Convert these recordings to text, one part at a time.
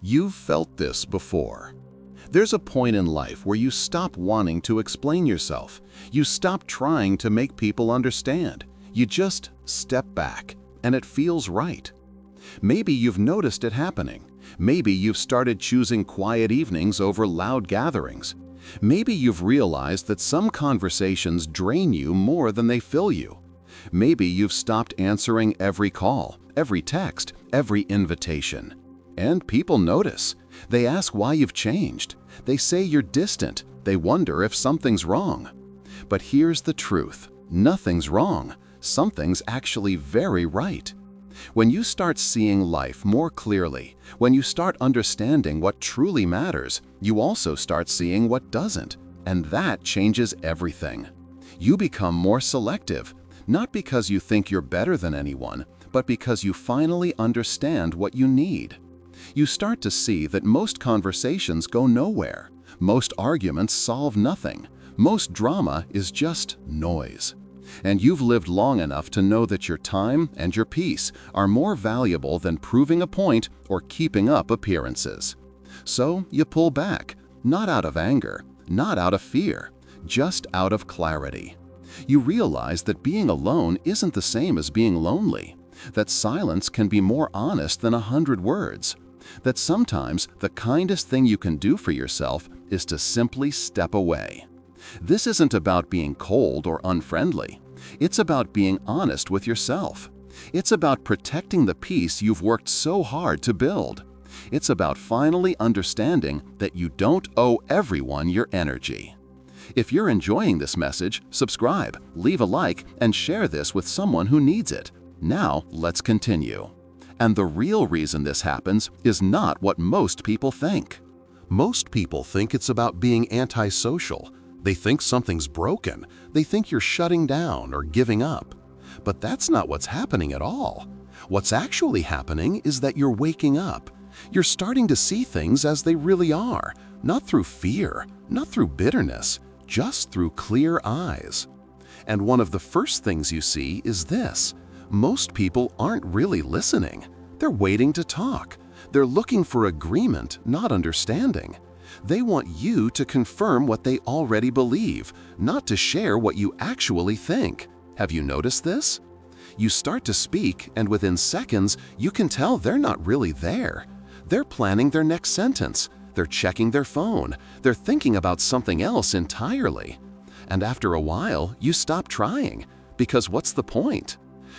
You've felt this before. There's a point in life where you stop wanting to explain yourself. You stop trying to make people understand. You just step back, and it feels right. Maybe you've noticed it happening. Maybe you've started choosing quiet evenings over loud gatherings. Maybe you've realized that some conversations drain you more than they fill you. Maybe you've stopped answering every call, every text, every invitation. And people notice. They ask why you've changed. They say you're distant. They wonder if something's wrong. But here's the truth. Nothing's wrong. Something's actually very right. When you start seeing life more clearly, when you start understanding what truly matters, you also start seeing what doesn't. And that changes everything. You become more selective, not because you think you're better than anyone, but because you finally understand what you need. You start to see that most conversations go nowhere. Most arguments solve nothing. Most drama is just noise. And you've lived long enough to know that your time and your peace are more valuable than proving a point or keeping up appearances. So you pull back, not out of anger, not out of fear, just out of clarity. You realize that being alone isn't the same as being lonely, that silence can be more honest than 100 words, that sometimes the kindest thing you can do for yourself is to simply step away. This isn't about being cold or unfriendly. It's about being honest with yourself. It's about protecting the peace you've worked so hard to build. It's about finally understanding that you don't owe everyone your energy. If you're enjoying this message, subscribe, leave a like, and share this with someone who needs it. Now, let's continue. And the real reason this happens is not what most people think. Most people think it's about being antisocial. They think something's broken. They think you're shutting down or giving up. But that's not what's happening at all. What's actually happening is that you're waking up. You're starting to see things as they really are, not through fear, not through bitterness, just through clear eyes. And one of the first things you see is this. Most people aren't really listening. They're waiting to talk. They're looking for agreement, not understanding. They want you to confirm what they already believe, not to share what you actually think. Have you noticed this? You start to speak, and within seconds, you can tell they're not really there. They're planning their next sentence. They're checking their phone. They're thinking about something else entirely. And after a while, you stop trying. Because what's the point?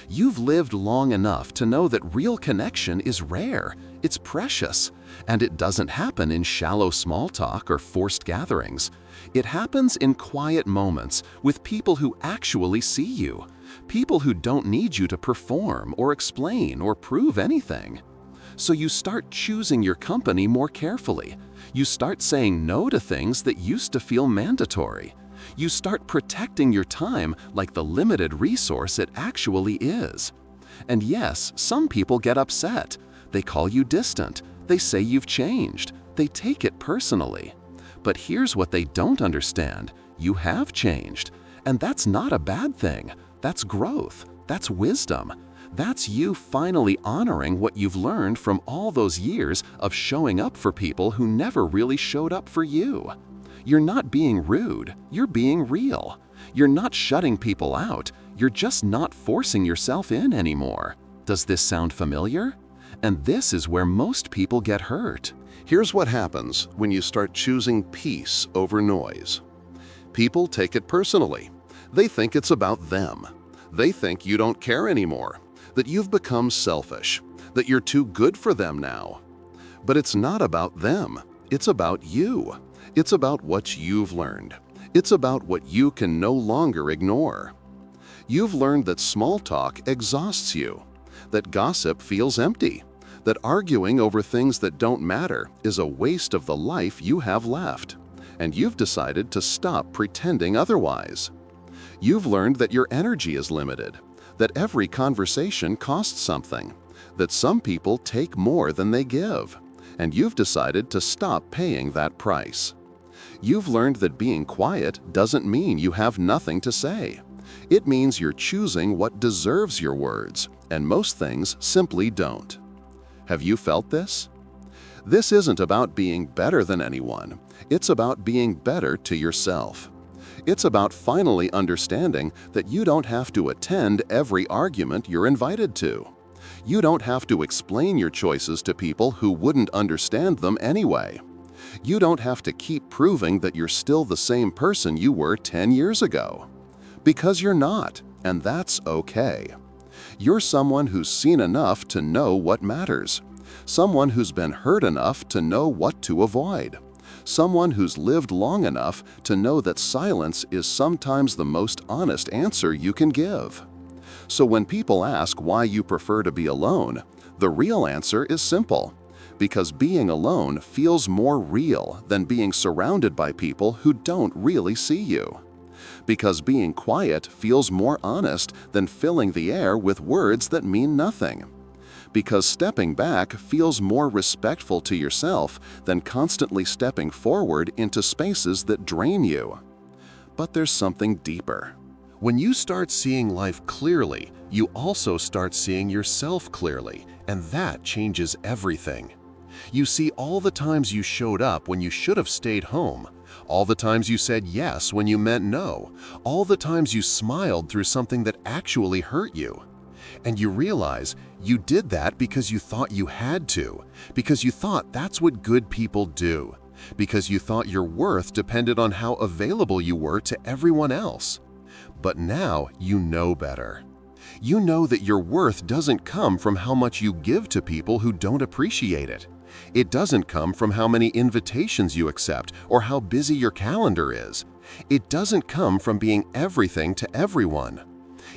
You've lived long enough to know that real connection is rare, it's precious, and it doesn't happen in shallow small talk or forced gatherings. It happens in quiet moments with people who actually see you, people who don't need you to perform or explain or prove anything. So you start choosing your company more carefully. You start saying no to things that used to feel mandatory. You start protecting your time like the limited resource it actually is. And yes, some people get upset. They call you distant. They say you've changed. They take it personally. But here's what they don't understand. You have changed. And that's not a bad thing. That's growth. That's wisdom. That's you finally honoring what you've learned from all those years of showing up for people who never really showed up for you. You're not being rude, you're being real. You're not shutting people out, you're just not forcing yourself in anymore. Does this sound familiar? And this is where most people get hurt. Here's what happens when you start choosing peace over noise. People take it personally. They think it's about them. They think you don't care anymore, that you've become selfish, that you're too good for them now. But it's not about them, it's about you. It's about what you've learned. It's about what you can no longer ignore. You've learned that small talk exhausts you, that gossip feels empty, that arguing over things that don't matter is a waste of the life you have left, and you've decided to stop pretending otherwise. You've learned that your energy is limited, that every conversation costs something, that some people take more than they give, and you've decided to stop paying that price. You've learned that being quiet doesn't mean you have nothing to say. It means you're choosing what deserves your words, and most things simply don't. Have you felt this? This isn't about being better than anyone. It's about being better to yourself. It's about finally understanding that you don't have to attend every argument you're invited to. You don't have to explain your choices to people who wouldn't understand them anyway. You don't have to keep proving that you're still the same person you were 10 years ago. Because you're not, and that's okay. You're someone who's seen enough to know what matters. Someone who's been hurt enough to know what to avoid. Someone who's lived long enough to know that silence is sometimes the most honest answer you can give. So when people ask why you prefer to be alone, the real answer is simple. Because being alone feels more real than being surrounded by people who don't really see you. Because being quiet feels more honest than filling the air with words that mean nothing. Because stepping back feels more respectful to yourself than constantly stepping forward into spaces that drain you. But there's something deeper. When you start seeing life clearly, you also start seeing yourself clearly, and that changes everything. You see all the times you showed up when you should have stayed home, all the times you said yes when you meant no, all the times you smiled through something that actually hurt you. And you realize you did that because you thought you had to, because you thought that's what good people do, because you thought your worth depended on how available you were to everyone else. But now you know better. You know that your worth doesn't come from how much you give to people who don't appreciate it. It doesn't come from how many invitations you accept or how busy your calendar is. It doesn't come from being everything to everyone.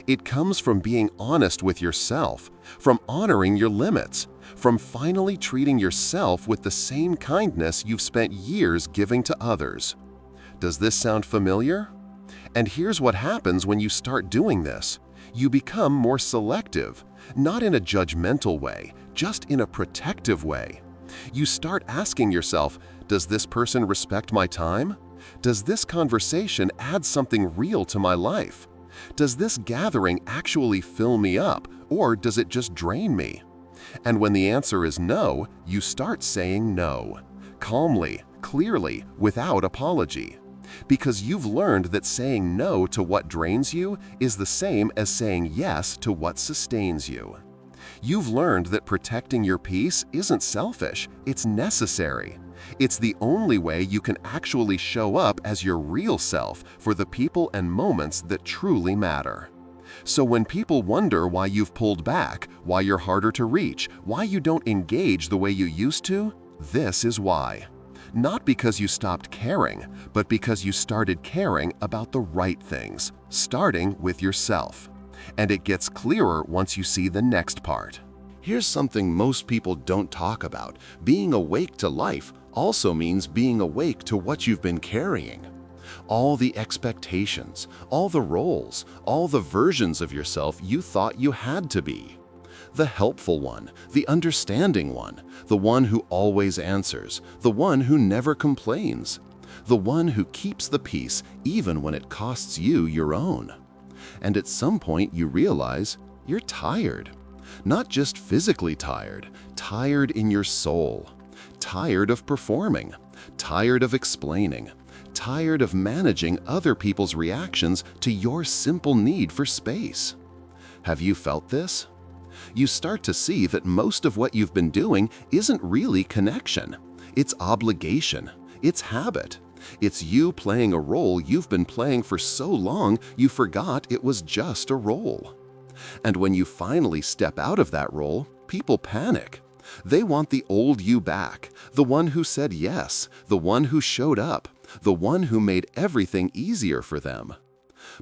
It comes from being honest with yourself, from honoring your limits, from finally treating yourself with the same kindness you've spent years giving to others. Does this sound familiar? And here's what happens when you start doing this. You become more selective, not in a judgmental way, just in a protective way. You start asking yourself, does this person respect my time? Does this conversation add something real to my life? Does this gathering actually fill me up, or does it just drain me? And when the answer is no, you start saying no, calmly, clearly, without apology. Because you've learned that saying no to what drains you is the same as saying yes to what sustains you. You've learned that protecting your peace isn't selfish, it's necessary. It's the only way you can actually show up as your real self for the people and moments that truly matter. So when people wonder why you've pulled back, why you're harder to reach, why you don't engage the way you used to, this is why. Not because you stopped caring, but because you started caring about the right things, starting with yourself. And it gets clearer once you see the next part. Here's something most people don't talk about. Being awake to life also means being awake to what you've been carrying. All the expectations, all the roles, all the versions of yourself you thought you had to be. The helpful one, the understanding one, the one who always answers, the one who never complains, the one who keeps the peace even when it costs you your own. And at some point you realize you're tired. Not just physically tired, tired in your soul. Tired of performing, tired of explaining, tired of managing other people's reactions to your simple need for space. Have you felt this? You start to see that most of what you've been doing isn't really connection. It's obligation. It's habit. It's you playing a role you've been playing for so long you forgot it was just a role. And when you finally step out of that role, people panic. They want the old you back, the one who said yes, the one who showed up, the one who made everything easier for them.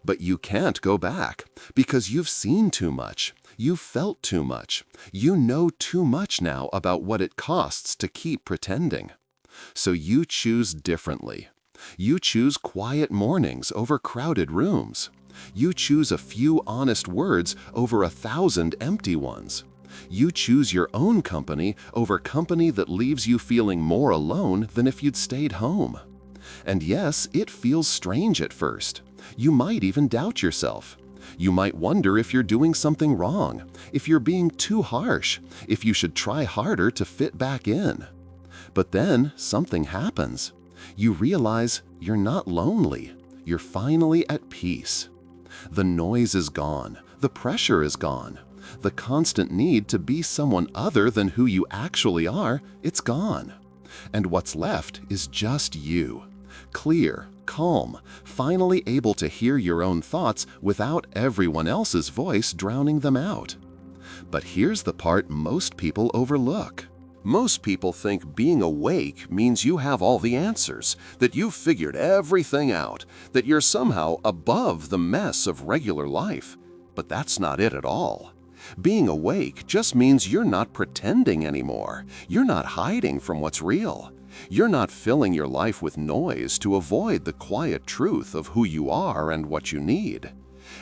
But you can't go back because you've seen too much. You've felt too much. You know too much now about what it costs to keep pretending. So you choose differently. You choose quiet mornings over crowded rooms. You choose a few honest words over 1,000 empty ones. You choose your own company over company that leaves you feeling more alone than if you'd stayed home. And yes, it feels strange at first. You might even doubt yourself. You might wonder if you're doing something wrong, if you're being too harsh, if you should try harder to fit back in. But then something happens. You realize you're not lonely. You're finally at peace. The noise is gone. The pressure is gone. The constant need to be someone other than who you actually are, it's gone. And what's left is just you. Clear, calm, finally able to hear your own thoughts without everyone else's voice drowning them out. But here's the part most people overlook. Most people think being awake means you have all the answers, that you've figured everything out, that you're somehow above the mess of regular life. But that's not it at all. Being awake just means you're not pretending anymore. You're not hiding from what's real. You're not filling your life with noise to avoid the quiet truth of who you are and what you need.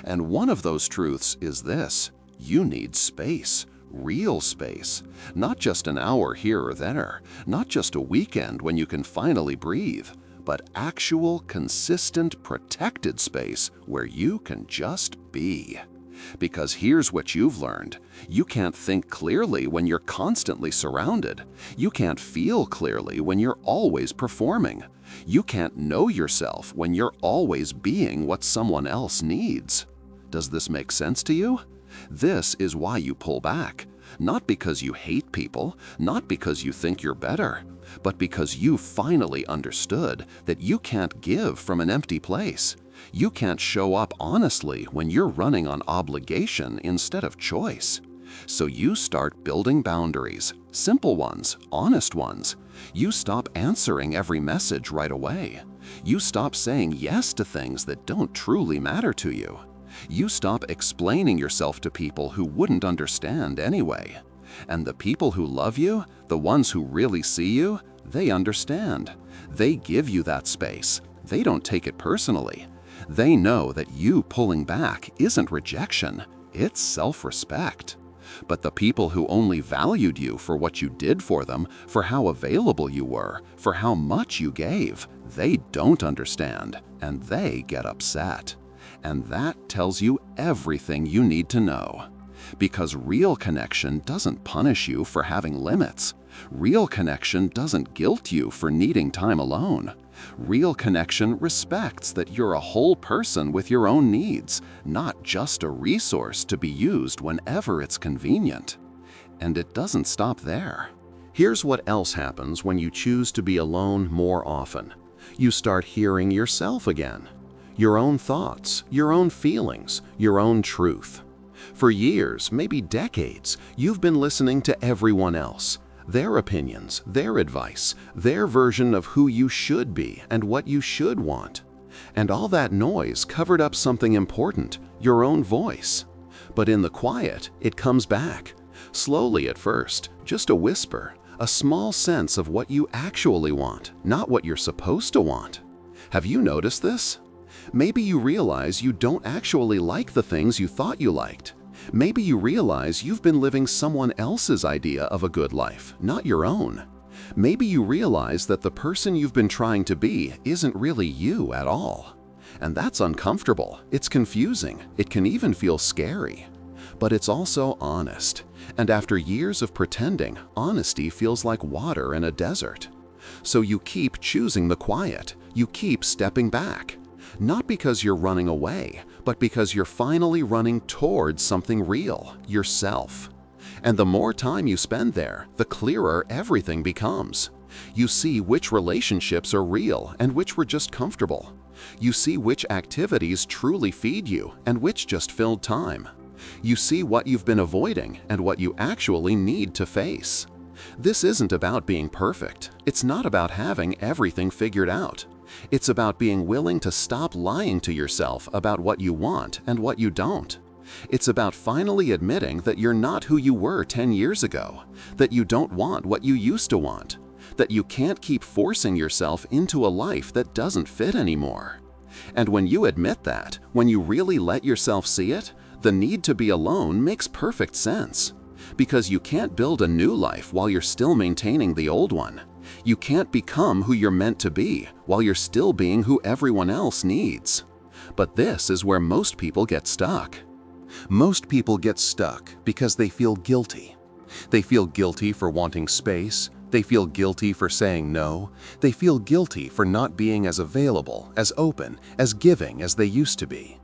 And one of those truths is this: you need space. Real space. Not just an hour here or there, not just a weekend when you can finally breathe, but actual, consistent, protected space where you can just be. Because here's what you've learned. You can't think clearly when you're constantly surrounded. You can't feel clearly when you're always performing. You can't know yourself when you're always being what someone else needs. Does this make sense to you? This is why you pull back. Not because you hate people, not because you think you're better, but because you finally understood that you can't give from an empty place. You can't show up honestly when you're running on obligation instead of choice. So you start building boundaries, simple ones, honest ones. You stop answering every message right away. You stop saying yes to things that don't truly matter to you. You stop explaining yourself to people who wouldn't understand anyway. And the people who love you, the ones who really see you, they understand. They give you that space. They don't take it personally. They know that you pulling back isn't rejection, it's self-respect. But the people who only valued you for what you did for them, for how available you were, for how much you gave, they don't understand, and they get upset. And that tells you everything you need to know. Because real connection doesn't punish you for having limits. Real connection doesn't guilt you for needing time alone. Real connection respects that you're a whole person with your own needs, not just a resource to be used whenever it's convenient. And it doesn't stop there. Here's what else happens when you choose to be alone more often. You start hearing yourself again. Your own thoughts, your own feelings, your own truth. For years, maybe decades, you've been listening to everyone else. Their opinions, their advice, their version of who you should be and what you should want. And all that noise covered up something important, your own voice. But in the quiet, it comes back. Slowly at first, just a whisper, a small sense of what you actually want, not what you're supposed to want. Have you noticed this? Maybe you realize you don't actually like the things you thought you liked. Maybe you realize you've been living someone else's idea of a good life, not your own. Maybe you realize that the person you've been trying to be isn't really you at all. And that's uncomfortable, it's confusing, it can even feel scary. But it's also honest. And after years of pretending, honesty feels like water in a desert. So you keep choosing the quiet, you keep stepping back. Not because you're running away, but because you're finally running towards something real, yourself. And the more time you spend there, the clearer everything becomes. You see which relationships are real and which were just comfortable. You see which activities truly feed you and which just filled time. You see what you've been avoiding and what you actually need to face. This isn't about being perfect. It's not about having everything figured out. It's about being willing to stop lying to yourself about what you want and what you don't. It's about finally admitting that you're not who you were 10 years ago, that you don't want what you used to want, that you can't keep forcing yourself into a life that doesn't fit anymore. And when you admit that, when you really let yourself see it, the need to be alone makes perfect sense. Because you can't build a new life while you're still maintaining the old one. You can't become who you're meant to be while you're still being who everyone else needs. But this is where most people get stuck. Most people get stuck because they feel guilty. They feel guilty for wanting space, They feel guilty for saying no. They feel guilty for not being as available, as open, as giving as they used to be.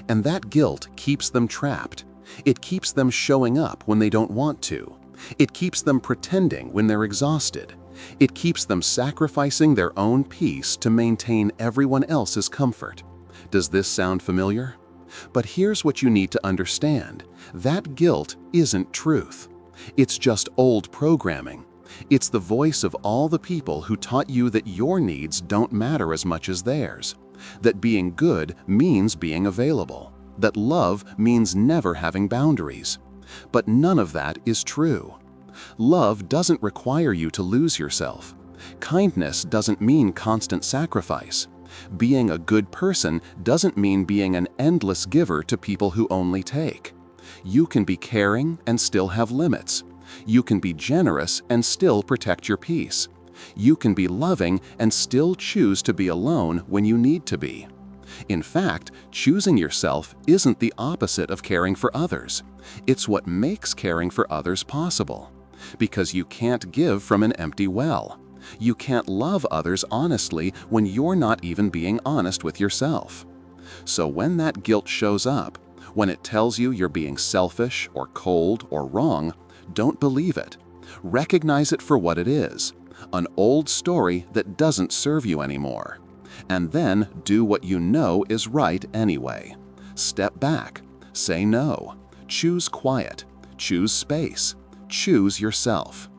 And that guilt keeps them trapped. It keeps them showing up when they don't want to. It keeps them pretending when they're exhausted. It keeps them sacrificing their own peace to maintain everyone else's comfort. Does this sound familiar? But here's what you need to understand. That guilt isn't truth. It's just old programming. It's the voice of all the people who taught you that your needs don't matter as much as theirs, that being good means being available, that love means never having boundaries. But none of that is true. Love doesn't require you to lose yourself. Kindness doesn't mean constant sacrifice. Being a good person doesn't mean being an endless giver to people who only take. You can be caring and still have limits. You can be generous and still protect your peace. You can be loving and still choose to be alone when you need to be. In fact, choosing yourself isn't the opposite of caring for others. It's what makes caring for others possible. Because you can't give from an empty well. You can't love others honestly when you're not even being honest with yourself. So when that guilt shows up, when it tells you you're being selfish or cold or wrong, don't believe it. Recognize it for what it is, an old story that doesn't serve you anymore. And then do what you know is right anyway. Step back, say no, choose quiet, choose space, choose yourself.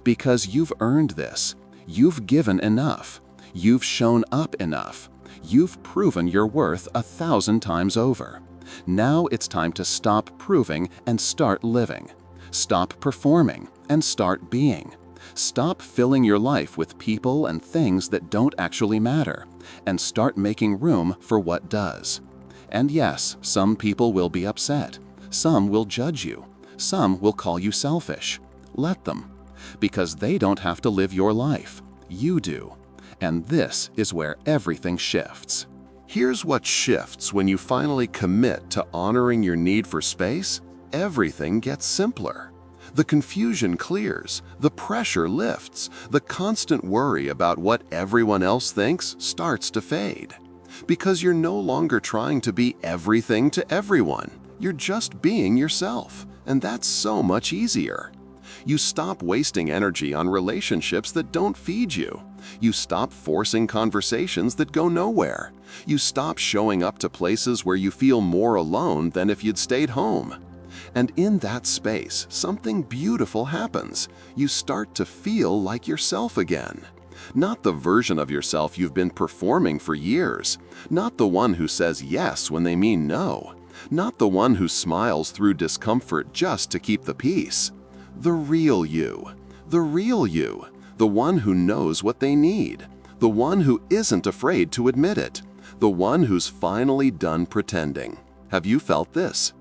Because you've earned this. You've given enough. You've shown up enough. You've proven your worth 1,000 times over. Now it's time to stop proving and start living. Stop performing and start being. Stop filling your life with people and things that don't actually matter, and start making room for what does. And yes, some people will be upset. Some will judge you. Some will call you selfish. Let them. Because they don't have to live your life. You do. And this is where everything shifts. Here's what shifts when you finally commit to honoring your need for space. Everything gets simpler. The confusion clears, the pressure lifts, the constant worry about what everyone else thinks starts to fade. Because you're no longer trying to be everything to everyone. You're just being yourself, and that's so much easier. You stop wasting energy on relationships that don't feed you. You stop forcing conversations that go nowhere. You stop showing up to places where you feel more alone than if you'd stayed home. And in that space, something beautiful happens. You start to feel like yourself again. Not the version of yourself you've been performing for years. Not the one who says yes when they mean no. Not the one who smiles through discomfort just to keep the peace. The real you. The real you. The one who knows what they need. The one who isn't afraid to admit it. The one who's finally done pretending. Have you felt this?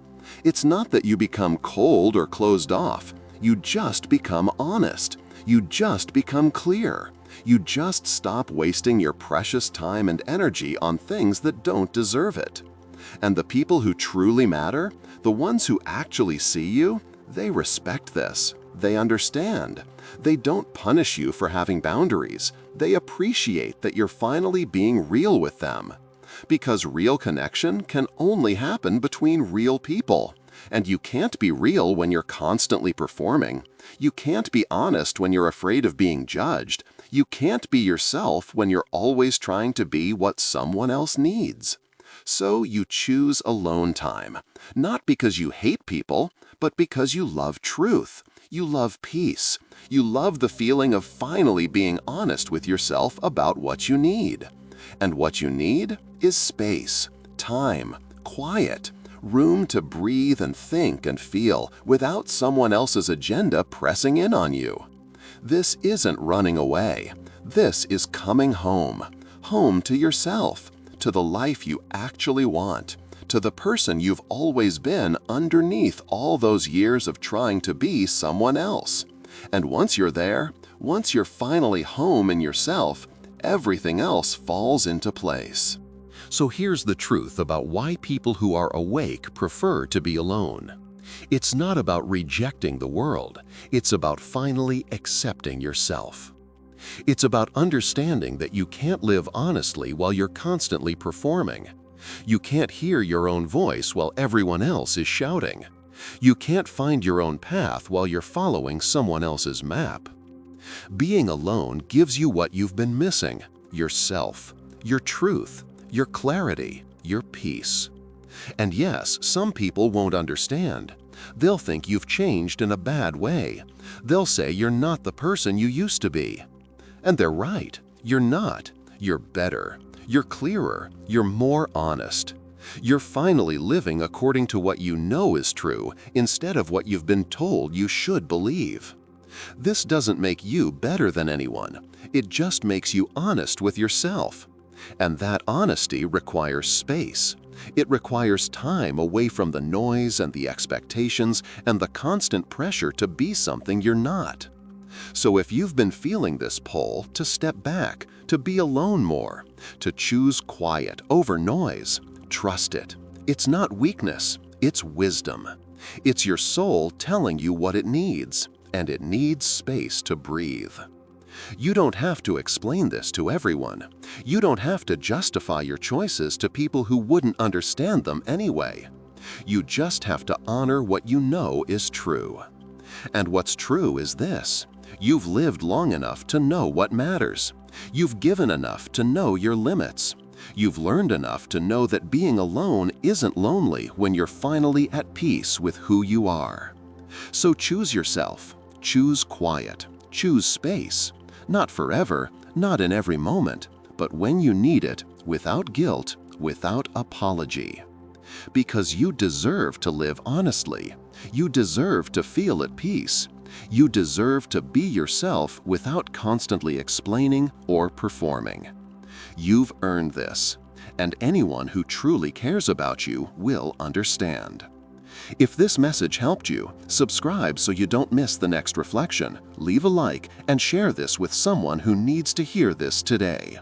It's not that you become cold or closed off. You just become honest. You just become clear. You just stop wasting your precious time and energy on things that don't deserve it. And the people who truly matter, the ones who actually see you, they respect this. They understand. They don't punish you for having boundaries. They appreciate that you're finally being real with them. Because real connection can only happen between real people. And you can't be real when you're constantly performing. You can't be honest when you're afraid of being judged. You can't be yourself when you're always trying to be what someone else needs. So you choose alone time, not because you hate people, but because you love truth. You love peace. You love the feeling of finally being honest with yourself about what you need. And what you need is space, time, quiet, room to breathe and think and feel without someone else's agenda pressing in on you. This isn't running away. This is coming home. Home to yourself, to the life you actually want, to the person you've always been underneath all those years of trying to be someone else. And once you're there, once you're finally home in yourself, everything else falls into place. So here's the truth about why people who are awake prefer to be alone. It's not about rejecting the world. It's about finally accepting yourself. It's about understanding that you can't live honestly while you're constantly performing. You can't hear your own voice while everyone else is shouting. You can't find your own path while you're following someone else's map. Being alone gives you what you've been missing: yourself, your truth, your clarity, your peace. And yes, some people won't understand. They'll think you've changed in a bad way. They'll say you're not the person you used to be. And they're right. You're not. You're better. You're clearer. You're more honest. You're finally living according to what you know is true instead of what you've been told you should believe. This doesn't make you better than anyone. It just makes you honest with yourself. And that honesty requires space. It requires time away from the noise and the expectations and the constant pressure to be something you're not. So if you've been feeling this pull to step back, to be alone more, to choose quiet over noise, trust it. It's not weakness, it's wisdom. It's your soul telling you what it needs, and it needs space to breathe. You don't have to explain this to everyone. You don't have to justify your choices to people who wouldn't understand them anyway. You just have to honor what you know is true. And what's true is this: you've lived long enough to know what matters. You've given enough to know your limits. You've learned enough to know that being alone isn't lonely when you're finally at peace with who you are. So choose yourself. Choose quiet. Choose space. Not forever, not in every moment, but when you need it, without guilt, without apology. Because you deserve to live honestly. You deserve to feel at peace. You deserve to be yourself without constantly explaining or performing. You've earned this, and anyone who truly cares about you will understand. If this message helped you, subscribe so you don't miss the next reflection, leave a like, and share this with someone who needs to hear this today.